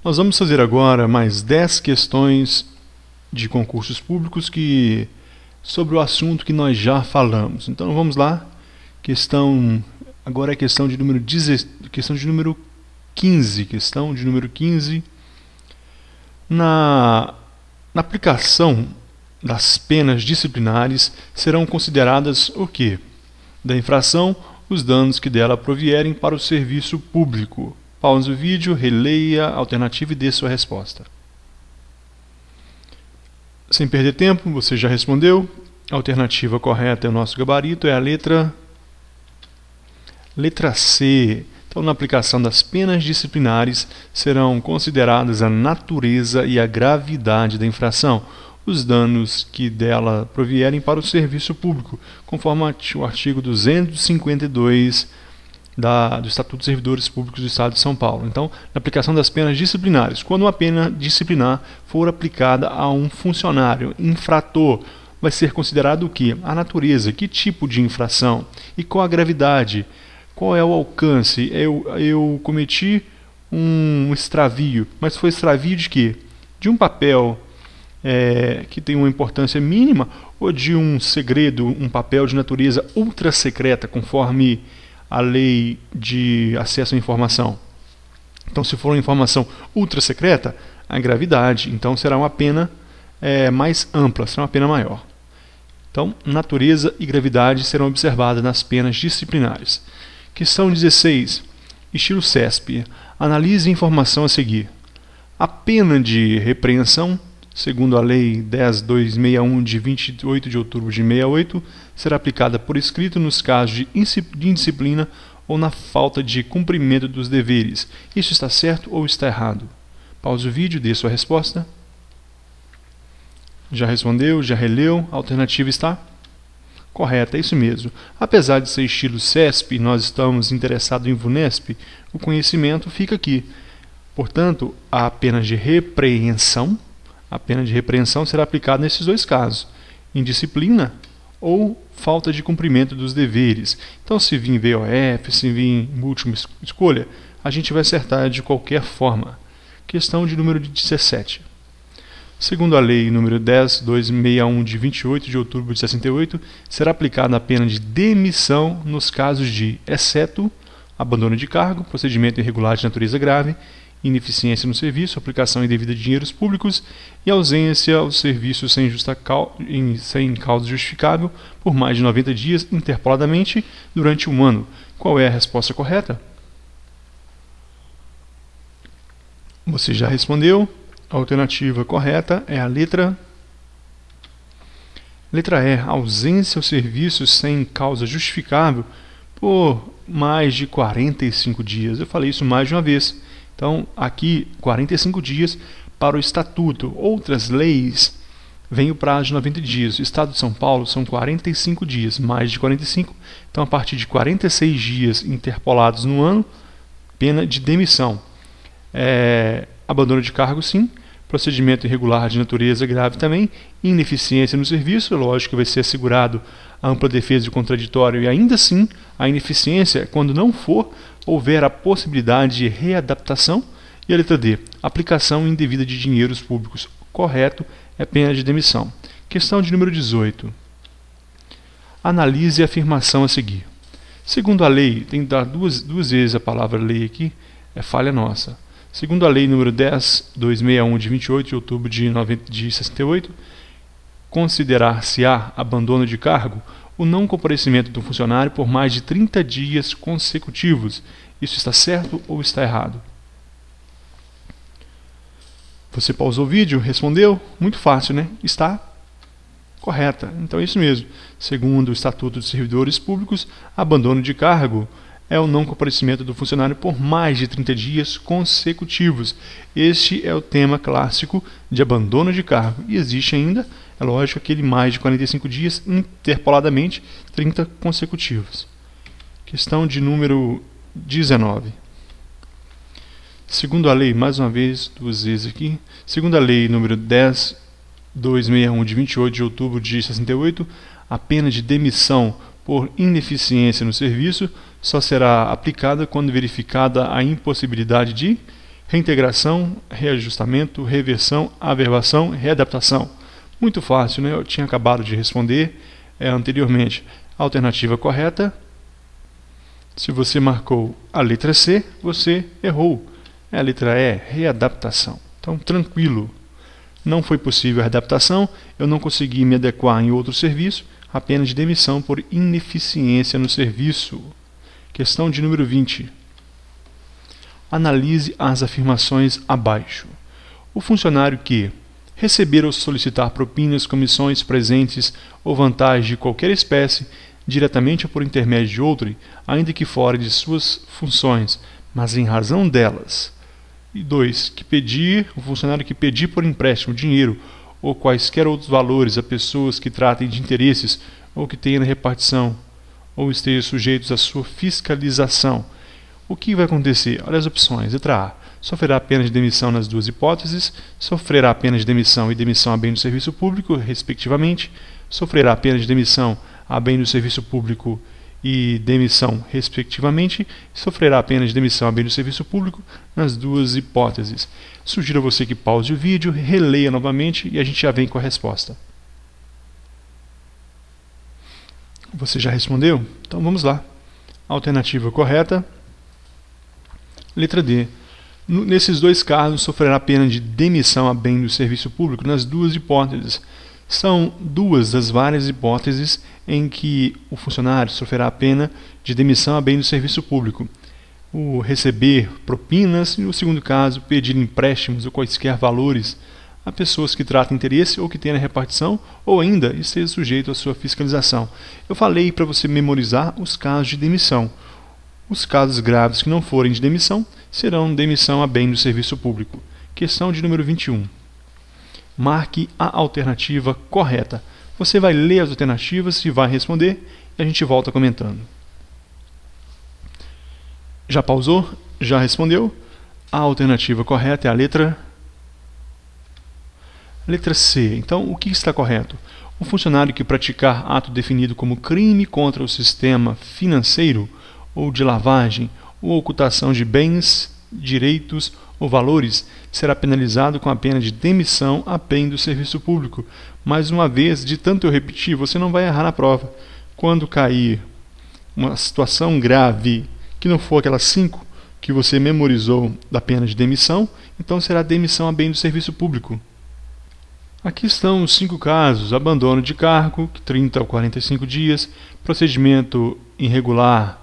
Nós vamos fazer agora mais 10 questões de concursos públicos sobre o assunto que nós já falamos. Então vamos lá. Agora é questão de número 15. Questão de número 15. Na aplicação das penas disciplinares serão consideradas o quê? Da infração, os danos que dela provierem para o serviço público. Pause o vídeo, releia a alternativa e dê sua resposta. Sem perder tempo, você já respondeu. A alternativa correta é o nosso gabarito, é a letra C. Então, na aplicação das penas disciplinares, serão consideradas a natureza e a gravidade da infração, os danos que dela provierem para o serviço público, conforme o artigo 252 do Estatuto dos Servidores Públicos do Estado de São Paulo. Então, na aplicação das penas disciplinares, quando uma pena disciplinar for aplicada a um funcionário infrator, vai ser considerado o quê? A natureza, que tipo de infração e qual a gravidade, qual é o alcance. Eu cometi um extravio, mas foi extravio de quê? De um papel que tem uma importância mínima ou de um segredo, um papel de natureza ultra secreta, conforme a lei de acesso à informação. Então, se for uma informação ultra secreta, a gravidade, então será uma pena mais ampla, será uma pena maior. Então, natureza e gravidade serão observadas nas penas disciplinares. Questão 16. Estilo CESP. Analise a informação a seguir. A pena de repreensão, segundo a Lei 10.261 de 28 de outubro de 68, será aplicada por escrito nos casos de indisciplina ou na falta de cumprimento dos deveres. Isso está certo ou está errado? Pause o vídeo, dê sua resposta. Já respondeu? Já releu? A alternativa está correta, é isso mesmo. Apesar de ser estilo CESP, nós estamos interessados em VUNESP, o conhecimento fica aqui. Portanto, a pena de repreensão será aplicada nesses dois casos, indisciplina ou falta de cumprimento dos deveres. Então, se vir VOF, se vir última escolha, a gente vai acertar de qualquer forma. Questão de número 17. Segundo a Lei nº 10.261 de 28 de outubro de 68, será aplicada a pena de demissão nos casos de, exceto, abandono de cargo, procedimento irregular de natureza grave, ineficiência no serviço, aplicação indevida de dinheiros públicos e ausência ao serviço sem causa justificável por mais de 90 dias interpoladamente durante um ano. Qual é a resposta correta? Você já respondeu. A alternativa correta é a letra E. Ausência ao serviço sem causa justificável por mais de 45 dias. Eu falei isso mais de uma vez. Então, aqui, 45 dias para o Estatuto. Outras leis vêm o prazo de 90 dias. O Estado de São Paulo são 45 dias, mais de 45. Então, a partir de 46 dias interpolados no ano, pena de demissão. Abandono de cargo, sim. Procedimento irregular de natureza grave também. Ineficiência no serviço, lógico que vai ser assegurado a ampla defesa de contraditório. E ainda assim, a ineficiência, quando não houver a possibilidade de readaptação. E a letra D, aplicação indevida de dinheiros públicos. Correto, é pena de demissão. Questão de número 18. Analise a afirmação a seguir. Segundo a lei, tem que dar duas vezes a palavra lei aqui, é falha nossa. Segundo a Lei nº 10.261 de 28 de outubro de 68, considerar-se-á abandono de cargo o não comparecimento do funcionário por mais de 30 dias consecutivos. Isso está certo ou está errado? Você pausou o vídeo? Respondeu? Muito fácil, né? Está correta. Então é isso mesmo. Segundo o Estatuto dos Servidores Públicos, abandono de cargo é o não comparecimento do funcionário por mais de 30 dias consecutivos. Este é o tema clássico de abandono de cargo. E existe ainda, é lógico, aquele mais de 45 dias interpoladamente, 30 consecutivos. Questão de número 19. Segundo a lei, mais uma vez, duas vezes aqui, segundo a lei número 10.261 de 28 de outubro de 68, a pena de demissão por ineficiência no serviço só será aplicada quando verificada a impossibilidade de Reintegração, reajustamento, reversão, averbação, readaptação. Muito fácil, né? Eu tinha acabado de responder anteriormente. Alternativa correta. Se você marcou a letra C, você errou. A letra E, readaptação. Então, tranquilo. Não foi possível a readaptação, eu não consegui me adequar em outro serviço, a pena de demissão por ineficiência no serviço. Questão de número 20. Analise as afirmações abaixo. O funcionário que receber ou solicitar propinas, comissões, presentes ou vantagens de qualquer espécie, diretamente ou por intermédio de outro, ainda que fora de suas funções, mas em razão delas. E 2. O funcionário que pedir por empréstimo dinheiro ou quaisquer outros valores a pessoas que tratem de interesses ou que tenham repartição ou estejam sujeitos à sua fiscalização. O que vai acontecer? Olha as opções. Letra A. Sofrerá pena de demissão nas duas hipóteses. Sofrerá pena de demissão e demissão a bem do serviço público, respectivamente. Sofrerá pena de demissão a bem do serviço público e demissão, respectivamente. Sofrerá pena de demissão a bem do serviço público nas duas hipóteses. Sugiro a você que pause o vídeo, releia novamente e a gente já vem com a resposta. Você já respondeu? Então vamos lá. Alternativa correta. Letra D. Nesses dois casos, sofrerá pena de demissão a bem do serviço público nas duas hipóteses. São duas das várias hipóteses em que o funcionário sofrerá pena de demissão a bem do serviço público. O receber propinas e, no segundo caso, pedir empréstimos ou quaisquer valores a pessoas que tratam interesse ou que tenham a repartição ou ainda esteja sujeito à sua fiscalização. Eu falei para você memorizar os casos de demissão. Os casos graves que não forem de demissão serão demissão a bem do serviço público. Questão de número 21. Marque a alternativa correta. Você vai ler as alternativas e vai responder e a gente volta comentando. Já pausou? Já respondeu? A alternativa correta é a letra C. Então, o que está correto? O funcionário que praticar ato definido como crime contra o sistema financeiro ou de lavagem ou ocultação de bens, direitos ou valores será penalizado com a pena de demissão a bem do serviço público. Mais uma vez, de tanto eu repetir, você não vai errar na prova. Quando cair uma situação grave que não for aquelas 5 que você memorizou da pena de demissão, então será demissão a bem do serviço público. Aqui estão os 5 casos: abandono de cargo, 30 a 45 dias, procedimento irregular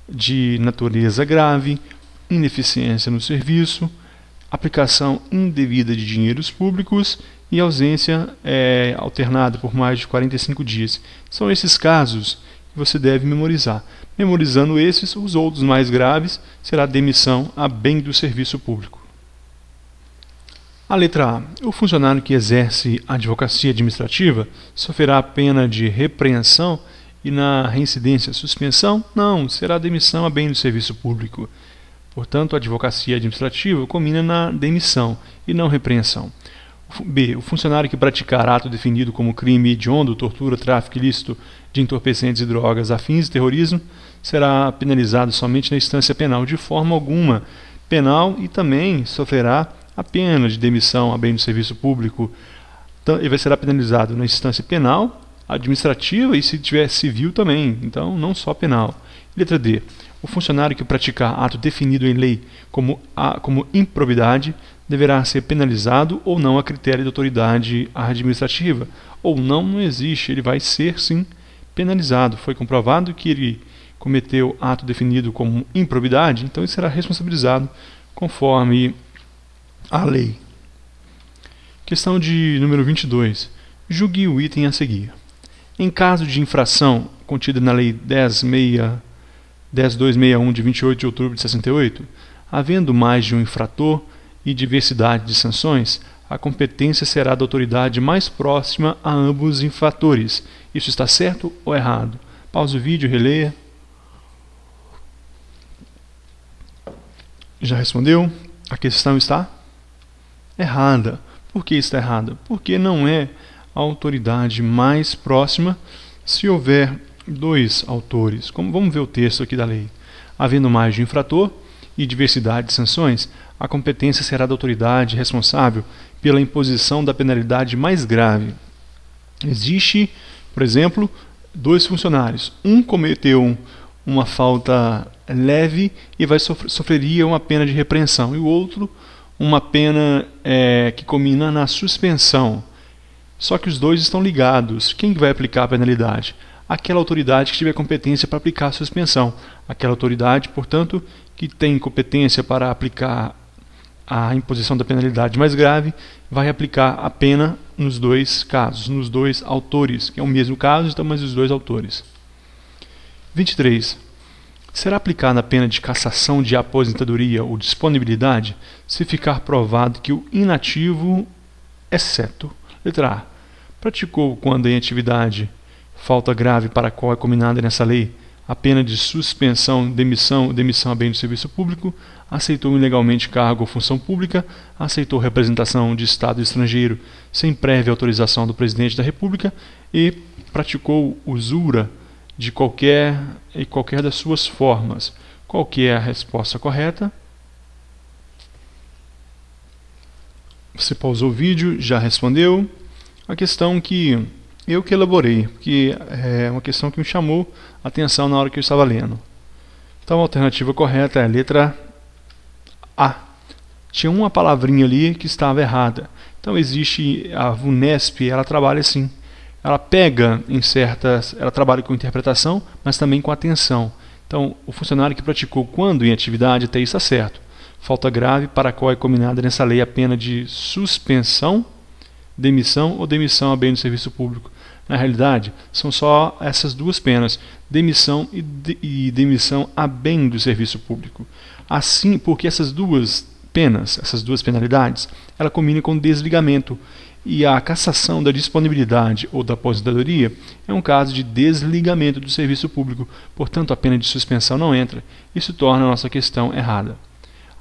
de natureza grave, ineficiência no serviço, aplicação indevida de dinheiros públicos e ausência alternada por mais de 45 dias. São esses casos que você deve memorizar. Memorizando esses, os outros mais graves será demissão a bem do serviço público. A letra A. O funcionário que exerce advocacia administrativa sofrerá a pena de repreensão e na reincidência suspensão? Não, será demissão a bem do serviço público. Portanto, a advocacia administrativa combina na demissão e não repreensão. B. O funcionário que praticar ato definido como crime hediondo, tortura, tráfico ilícito de entorpecentes e drogas a fins de terrorismo será penalizado somente na instância penal, de forma alguma penal, e também sofrerá a pena de demissão a bem do serviço público. Então, ele será penalizado na instância penal, administrativa e, se tiver civil, também. Então, não só penal. Letra D. O funcionário que praticar ato definido em lei como improbidade deverá ser penalizado ou não a critério da autoridade administrativa. Ou não existe, ele vai ser sim penalizado. Foi comprovado que ele cometeu ato definido como improbidade, então ele será responsabilizado conforme a lei. Questão de número 22. Julgue o item a seguir. Em caso de infração contida na Lei 10.261 de 28 de outubro de 68, havendo mais de um infrator e diversidade de sanções, a competência será da autoridade mais próxima a ambos os infratores. Isso está certo ou errado? Pause o vídeo, releia. Já respondeu? A questão está errada. Por que está errada? Porque não é a autoridade mais próxima se houver 2 autores. Vamos ver o texto aqui da lei. Havendo mais de um infrator e diversidade de sanções, a competência será da autoridade responsável pela imposição da penalidade mais grave. Existe, por exemplo, dois funcionários. Um cometeu uma falta leve e sofreria uma pena de repreensão, e o outro uma pena que culmina na suspensão. Só que os dois estão ligados. Quem vai aplicar a penalidade? Aquela autoridade que tiver competência para aplicar a suspensão. Aquela autoridade, portanto, que tem competência para aplicar a imposição da penalidade mais grave, vai aplicar a pena nos dois casos, nos dois autores, que é o mesmo caso, então, mas os dois autores. 23. Será aplicada a pena de cassação de aposentadoria ou disponibilidade se ficar provado que o inativo, exceto, letra A, praticou quando em atividade falta grave para a qual é combinada nessa lei a pena de suspensão, demissão a bem do serviço público, aceitou ilegalmente cargo ou função pública, aceitou representação de Estado estrangeiro sem prévia autorização do Presidente da República e praticou usura de qualquer das suas formas. Qual que é a resposta correta? Você pausou o vídeo, já respondeu. A questão que eu elaborei, porque é uma questão que me chamou a atenção na hora que eu estava lendo. Então a alternativa correta é a letra A. Tinha uma palavrinha ali que estava errada. Então existe a VUNESP, ela trabalha assim. Ela pega ela trabalha com interpretação, mas também com atenção. Então, o funcionário que praticou quando em atividade, até isso está certo. Falta grave para a qual é combinada nessa lei a pena de suspensão, demissão ou demissão a bem do serviço público. Na realidade, são só essas duas penas, demissão e demissão a bem do serviço público. Assim, porque essas duas penas, essas duas penalidades, ela combina com desligamento. E a cassação da disponibilidade ou da aposentadoria é um caso de desligamento do serviço público, portanto a pena de suspensão não entra. Isso torna a nossa questão errada.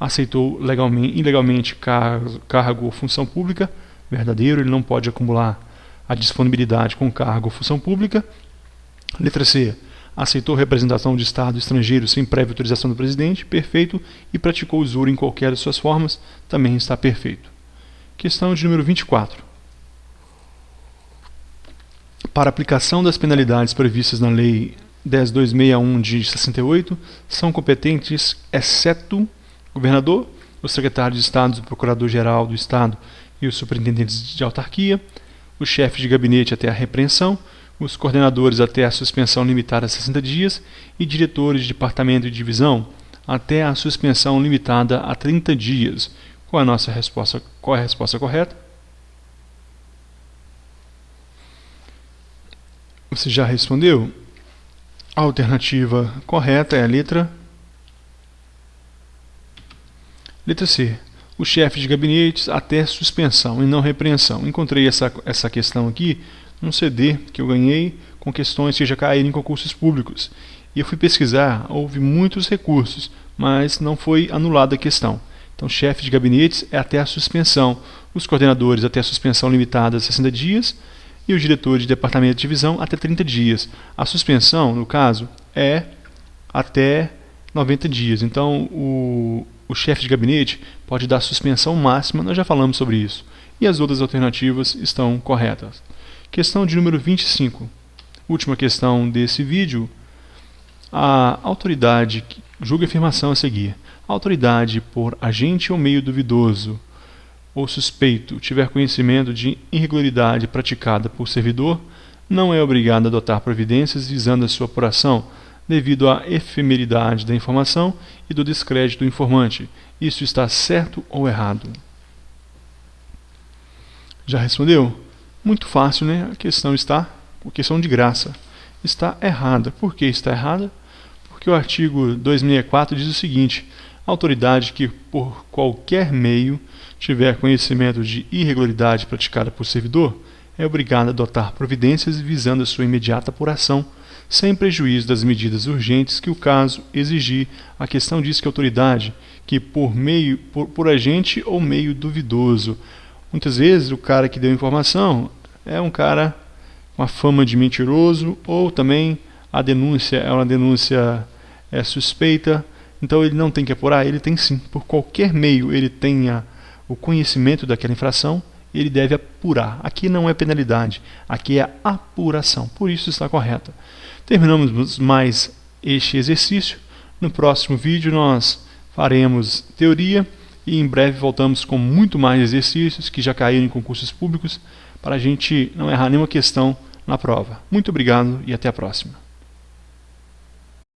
Aceitou ilegalmente cargo ou função pública, verdadeiro, ele não pode acumular a disponibilidade com cargo ou função pública. Letra C. Aceitou representação de Estado estrangeiro sem prévia autorização do Presidente, perfeito, e praticou usura em qualquer de suas formas, também está perfeito. Questão de número 24. Para aplicação das penalidades previstas na Lei 10.261 de 68, são competentes, exceto o governador, o secretário de Estado, o procurador-geral do Estado e os superintendentes de autarquia, o chefe de gabinete até a repreensão, os coordenadores até a suspensão limitada a 60 dias e diretores de departamento e divisão até a suspensão limitada a 30 dias. Qual é a resposta correta? Você já respondeu? A alternativa correta é a letra C. O chefe de gabinetes até suspensão e não repreensão. Encontrei essa questão aqui num CD que eu ganhei com questões que já caíram em concursos públicos. E eu fui pesquisar, houve muitos recursos, mas não foi anulada a questão. Então, chefe de gabinetes é até a suspensão, os coordenadores até a suspensão limitada a 60 dias e os diretores de departamento de divisão até 30 dias. A suspensão, no caso, é até 90 dias. Então, o chefe de gabinete pode dar suspensão máxima, nós já falamos sobre isso. E as outras alternativas estão corretas. Questão de número 25. Última questão desse vídeo. A autoridade julga a afirmação a seguir. A autoridade, por agente ou meio duvidoso ou suspeito, tiver conhecimento de irregularidade praticada por servidor, não é obrigada a adotar providências visando a sua apuração, devido à efemeridade da informação e do descrédito do informante. Isso está certo ou errado? Já respondeu? Muito fácil, né? A questão de graça. Está errada. Por que está errada? Porque o artigo 264 diz o seguinte: a autoridade que, por qualquer meio, tiver conhecimento de irregularidade praticada por servidor, é obrigada a adotar providências visando a sua imediata apuração, sem prejuízo das medidas urgentes que o caso exigir. A questão diz que a autoridade que, por agente ou meio duvidoso. Muitas vezes o cara que deu informação é um cara com a fama de mentiroso, ou também a denúncia é uma denúncia suspeita, Então ele não tem que apurar? Ele tem sim. Por qualquer meio ele tenha o conhecimento daquela infração, ele deve apurar. Aqui não é penalidade, aqui é apuração. Por isso está correta. Terminamos mais este exercício. No próximo vídeo nós faremos teoria e em breve voltamos com muito mais exercícios que já caíram em concursos públicos para a gente não errar nenhuma questão na prova. Muito obrigado e até a próxima.